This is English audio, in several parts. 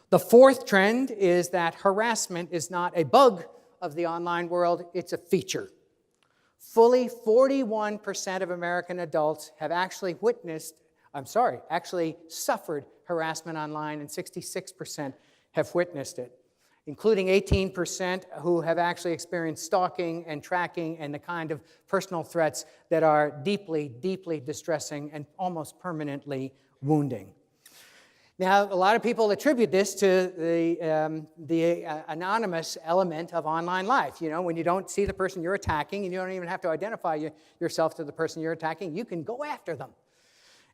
The fourth trend is that harassment is not a bug of the online world, it's a feature. Fully 41% of American adults have actually suffered harassment online, and 66% have witnessed it, including 18% who have actually experienced stalking and tracking and the kind of personal threats that are deeply, deeply distressing and almost permanently wounding. Now, a lot of people attribute this to the anonymous element of online life. You know, when you don't see the person you're attacking and you don't even have to identify yourself to the person you're attacking, you can go after them.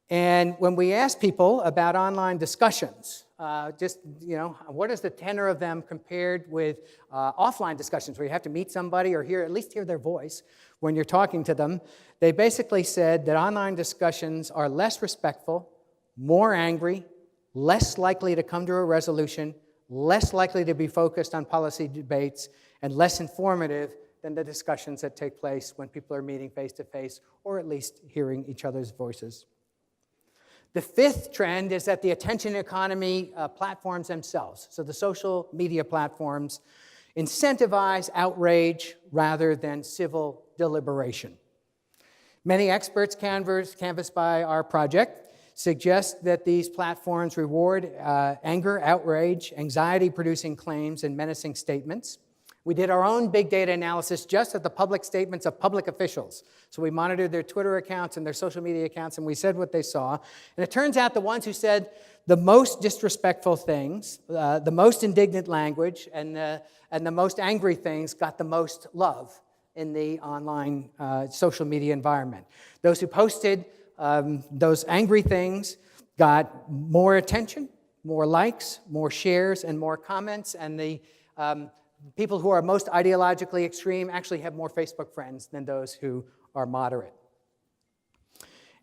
And when we ask people about online discussions, what is the tenor of them compared with offline discussions where you have to meet somebody or at least hear their voice when you're talking to them, they basically said that online discussions are less respectful, more angry, less likely to come to a resolution, less likely to be focused on policy debates, and less informative than the discussions that take place when people are meeting face-to-face or at least hearing each other's voices. The fifth trend is that the attention economy platforms themselves, so the social media platforms, incentivize outrage rather than civil deliberation. Many experts canvassed by our project suggest that these platforms reward anger, outrage, anxiety-producing claims, and menacing statements. We did our own big data analysis just of the public statements of public officials. So we monitored their Twitter accounts and their social media accounts, and we said what they saw. And it turns out the ones who said the most disrespectful things, the most indignant language, and the most angry things got the most love in the online social media environment. Those who posted those angry things got more attention, more likes, more shares, and more comments, and the people who are most ideologically extreme actually have more Facebook friends than those who are moderate.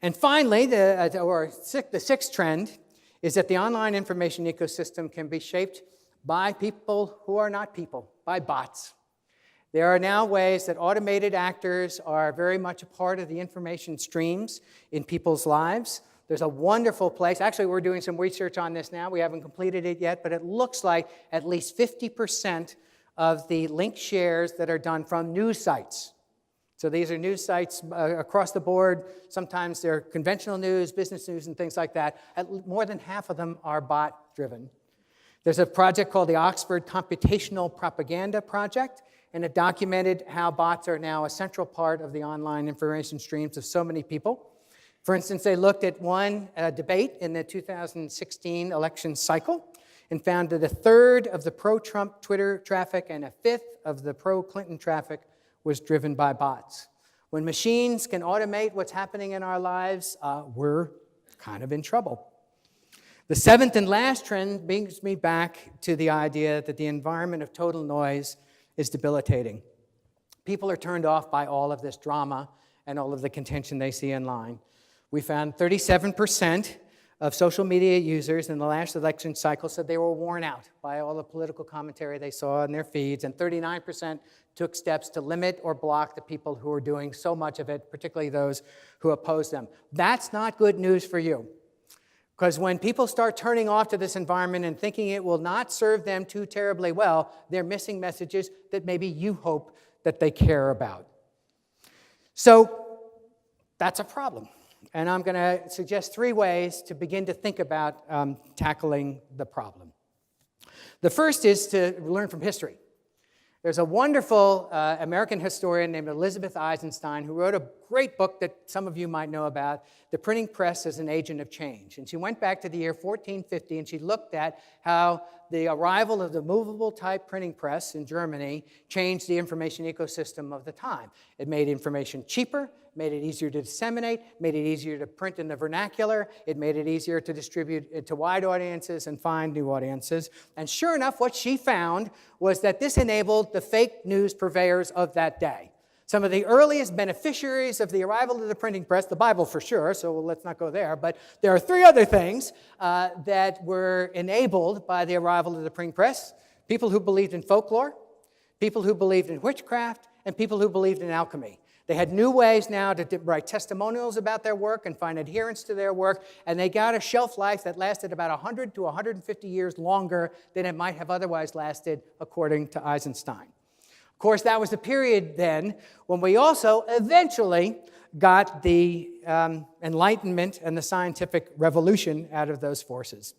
And finally, the sixth trend is that the online information ecosystem can be shaped by people who are not people, by bots. There are now ways that automated actors are very much a part of the information streams in people's lives. There's a wonderful place. Actually, we're doing some research on this now. We haven't completed it yet, but it looks like at least 50% of the link shares that are done from news sites. So these are news sites across the board. Sometimes they're conventional news, business news, and things like that. More than half of them are bot-driven. There's a project called the Oxford Computational Propaganda Project, and it documented how bots are now a central part of the online information streams of so many people. For instance, they looked at one debate in the 2016 election cycle and found that a third of the pro-Trump Twitter traffic and a fifth of the pro-Clinton traffic was driven by bots. When machines can automate what's happening in our lives, we're kind of in trouble. The seventh and last trend brings me back to the idea that the environment of total noise is debilitating. People are turned off by all of this drama and all of the contention they see online. We found 37% of social media users in the last election cycle said they were worn out by all the political commentary they saw in their feeds, and 39% took steps to limit or block the people who were doing so much of it, particularly those who oppose them. That's not good news for you, because when people start turning off to this environment and thinking it will not serve them too terribly well, they're missing messages that maybe you hope that they care about. So that's a problem. And I'm going to suggest 3 ways to begin to think about tackling the problem. The first is to learn from history. There's a wonderful American historian named Elizabeth Eisenstein who wrote a great book that some of you might know about, The Printing Press as an Agent of Change. And she went back to the year 1450 and she looked at how the arrival of the movable type printing press in Germany changed the information ecosystem of the time. It made information cheaper, made it easier to disseminate, made it easier to print in the vernacular, it made it easier to distribute it to wide audiences and find new audiences. And sure enough, what she found was that this enabled the fake news purveyors of that day. Some of the earliest beneficiaries of the arrival of the printing press, the Bible for sure, so let's not go there, but there are 3 other things that were enabled by the arrival of the printing press: people who believed in folklore, people who believed in witchcraft, and people who believed in alchemy. They had new ways now to write testimonials about their work and find adherence to their work, and they got a shelf life that lasted about 100 to 150 years longer than it might have otherwise lasted, according to Eisenstein. Of course, that was the period then when we also eventually got the Enlightenment and the scientific revolution out of those forces.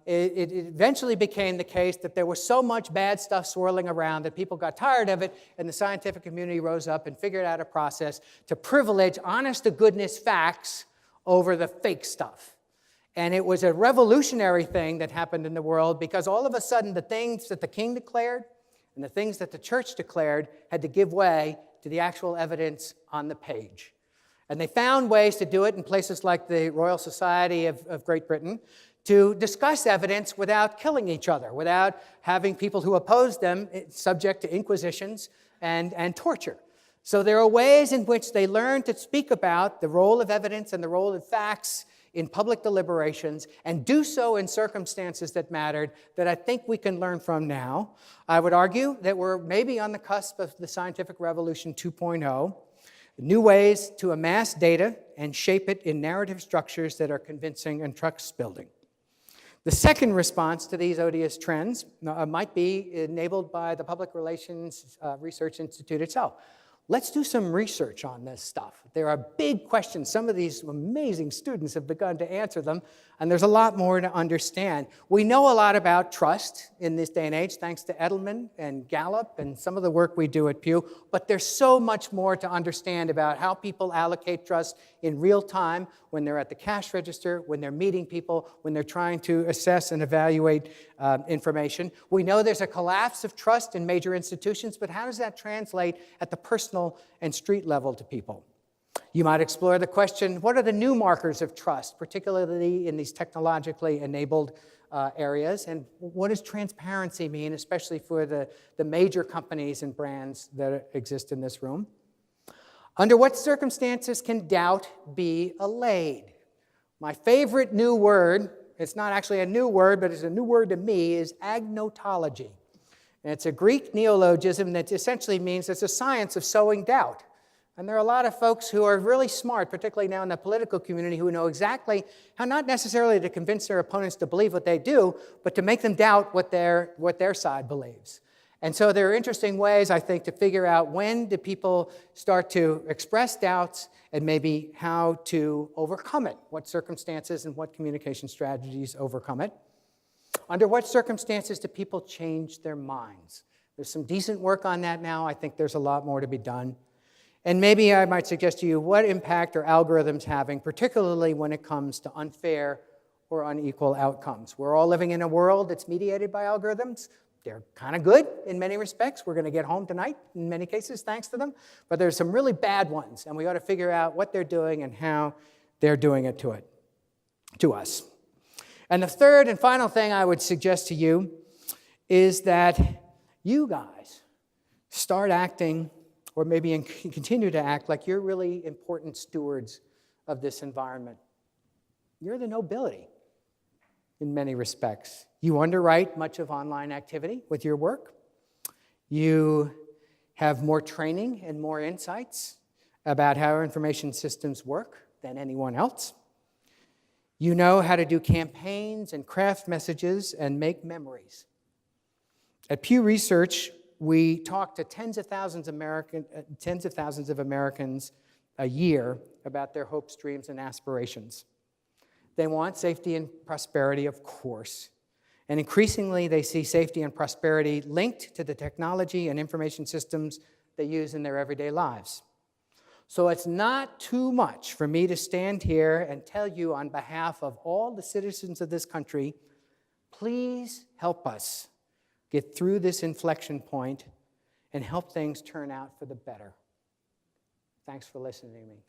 It eventually became the case that there was so much bad stuff swirling around that people got tired of it, and the scientific community rose up and figured out a process to privilege honest-to-goodness facts over the fake stuff. And it was a revolutionary thing that happened in the world, because all of a sudden the things that the king declared and the things that the church declared had to give way to the actual evidence on the page. And they found ways to do it in places like the Royal Society of Great Britain, to discuss evidence without killing each other, without having people who oppose them subject to inquisitions and torture. So there are ways in which they learn to speak about the role of evidence and the role of facts in public deliberations, and do so in circumstances that mattered, that I think we can learn from now. I would argue that we're maybe on the cusp of the scientific revolution 2.0, new ways to amass data and shape it in narrative structures that are convincing and trust-building. The second response to these odious trends might be enabled by the Public Relations Research Institute itself. Let's do some research on this stuff. There are big questions. Some of these amazing students have begun to answer them, and there's a lot more to understand. We know a lot about trust in this day and age, thanks to Edelman and Gallup and some of the work we do at Pew, but there's so much more to understand about how people allocate trust in real time, when they're at the cash register, when they're meeting people, when they're trying to assess and evaluate information. We know there's a collapse of trust in major institutions, but how does that translate at the personal and street level to people? You might explore the question, what are the new markers of trust, particularly in these technologically enabled areas, and what does transparency mean, especially for the major companies and brands that exist in this room? Under what circumstances can doubt be allayed? My favorite new word, it's not actually a new word, but it's a new word to me, is agnotology. And it's a Greek neologism that essentially means it's a science of sowing doubt. And there are a lot of folks who are really smart, particularly now in the political community, who know exactly how not necessarily to convince their opponents to believe what they do, but to make them doubt what their side believes. And so there are interesting ways, I think, to figure out when do people start to express doubts and maybe how to overcome it, what circumstances and what communication strategies overcome it. Under what circumstances do people change their minds? There's some decent work on that now. I think there's a lot more to be done. And maybe I might suggest to you, what impact are algorithms having, particularly when it comes to unfair or unequal outcomes? We're all living in a world that's mediated by algorithms. They're kind of good in many respects. We're going to get home tonight, in many cases, thanks to them. But there's some really bad ones, and we ought to figure out what they're doing and how they're doing it to us. And the third and final thing I would suggest to you is that you guys start acting, or maybe continue to act, like you're really important stewards of this environment. You're the nobility in many respects. You underwrite much of online activity with your work. You have more training and more insights about how information systems work than anyone else. You know how to do campaigns and craft messages and make memories. At Pew Research, we talk to tens of thousands of Americans a year about their hopes, dreams, and aspirations. They want safety and prosperity, of course. And increasingly, they see safety and prosperity linked to the technology and information systems they use in their everyday lives. So it's not too much for me to stand here and tell you on behalf of all the citizens of this country, please help us get through this inflection point and help things turn out for the better. Thanks for listening to me.